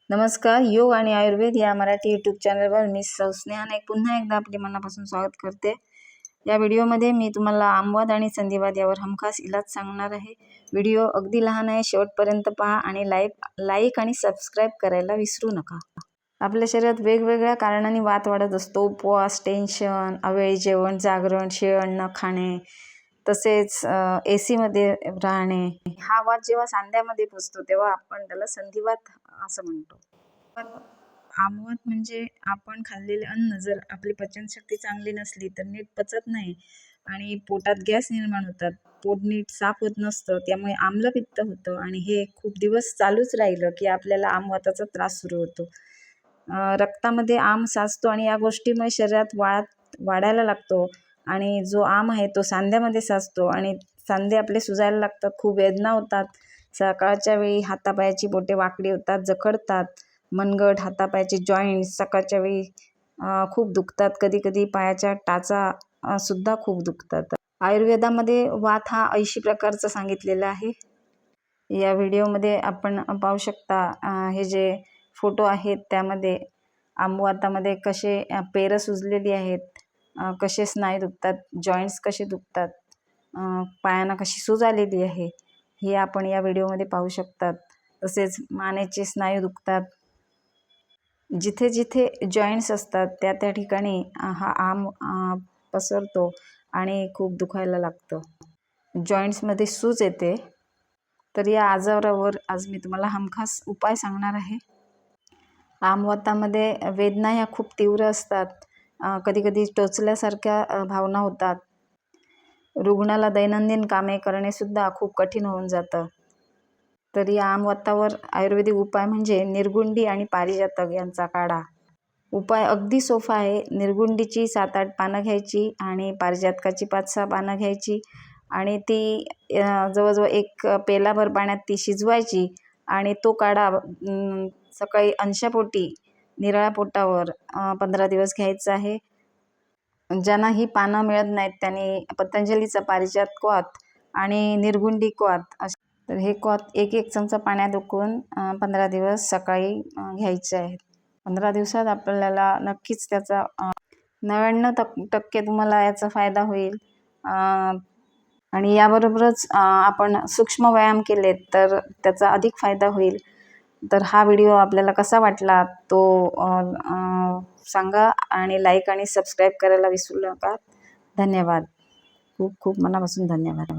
नमस्कार. योग आणि आयुर्वेद या मराठी यूट्यूब चॅनलवर मी स्नेहा नाईक पुन्हा एकदा आपले मनापासून स्वागत करते. या व्हिडिओमध्ये मी तुम्हाला आमवात आणि संधिवात यावर हमखास इलाज सांगणार आहे. व्हिडिओ अगदी लहान आहे, शेवटपर्यंत पहा आणि लाईक आणि सबस्क्राईब करायला विसरू नका. आपल्या शरीरात वेगवेगळ्या कारणांनी वात वाढत असतो. उपवास, टेन्शन, अवेळी जेवण, जागरण, शीळ न खाणे, तसेच AC मध्ये राहणे. हा वात जेव्हा सांध्यामध्ये पोचतो तेव्हा आपण त्याला संधिवात असं म्हणतो. आमवात म्हणजे आपण खाल्लेले अन्न जर आपली पचनशक्ती चांगली नसली तर नीट पचत नाही आणि पोटात गॅस निर्माण होतात. पोट नीट साफ होत नसतं, त्यामुळे आम्लपित्त होतं आणि हे खूप दिवस चालूच राहिलं की आपल्याला आमवाताचा त्रास सुरू होतो. रक्तामध्ये आम साचतो आणि या गोष्टीमुळे शरीरात वाढायला लागतो आणि जो आम आहे तो सांध्यामध्ये साचतो आणि सांधे आपले सुजायला लागतात. खूप वेदना होतात. सकाळच्या वेळी हातापायाची बोटे वाकडी होतात, जखडतात. मनगट, हातापायाचे जॉईंट्स सकाळच्या वेळी खूप दुखतात. कधी पायाच्या टाचा सुद्धा खूप दुखतात. आयुर्वेदामध्ये वात हा 80 प्रकारचा सांगितलेला आहे. या व्हिडिओमध्ये आपण पाहू शकता, हे जे फोटो आहेत त्यामध्ये आमवातामध्ये कसे पेरं सुजलेली आहेत, कसे स्नायू दुखतात, जॉईंट्स कसे दुखतात, पायांना कशी सूज आलेली आहे, हे आपण या व्हिडिओमध्ये पाहू शकतात. तसेच मानेचे स्नायू दुखतात. जिथे जिथे जॉईंट्स असतात त्या ठिकाणी हा आम पसरतो आणि खूप दुखायला लागतं. जॉईंट्समध्ये सूज येते. तर या आजारावर आज मी तुम्हाला हमखास उपाय सांगणार आहे. आमवातामध्ये वेदना ह्या खूप तीव्र असतात. कधी टोचल्यासारख्या भावना होतात. रुग्णाला दैनंदिन कामे करणेसुद्धा खूप कठीण होऊन जातं. तर या आमवातावर आयुर्वेदिक उपाय म्हणजे निर्गुंडी आणि पारिजातक यांचा काढा. उपाय अगदी सोपा आहे. निर्गुंडीची 7-8 पानं घ्यायची आणि पारिजातकाची 5-6 पानं घ्यायची आणि ती जवळजवळ 1 पेलाभर पाण्यात ती शिजवायची आणि तो काढा सकाळी अंशापोटी निराळ्या पोटावर 15 दिवस घ्यायचा आहे. ज्यांना ही पानं मिळत नाहीत त्यांनी पतंजलीचा पारिजात क्वाथ आणि निर्गुंडी क्वाथ तर हे क्वाथ 1 चमचा पाण्यात उकळून 15 दिवस सकाळी घ्यायचे आहेत. 15 दिवसात आपल्याला नक्कीच त्याचा 99% तुम्हाला याचा फायदा होईल. आणि याबरोबरच आपण सूक्ष्म व्यायाम केले तर त्याचा अधिक फायदा होईल. तर हा व्हिडिओ आपल्याला कसा वाटला तो सांगा आणि लाईक आणि सबस्क्राईब करायला विसरू नका. धन्यवाद. खूप खूप मनापासून धन्यवाद.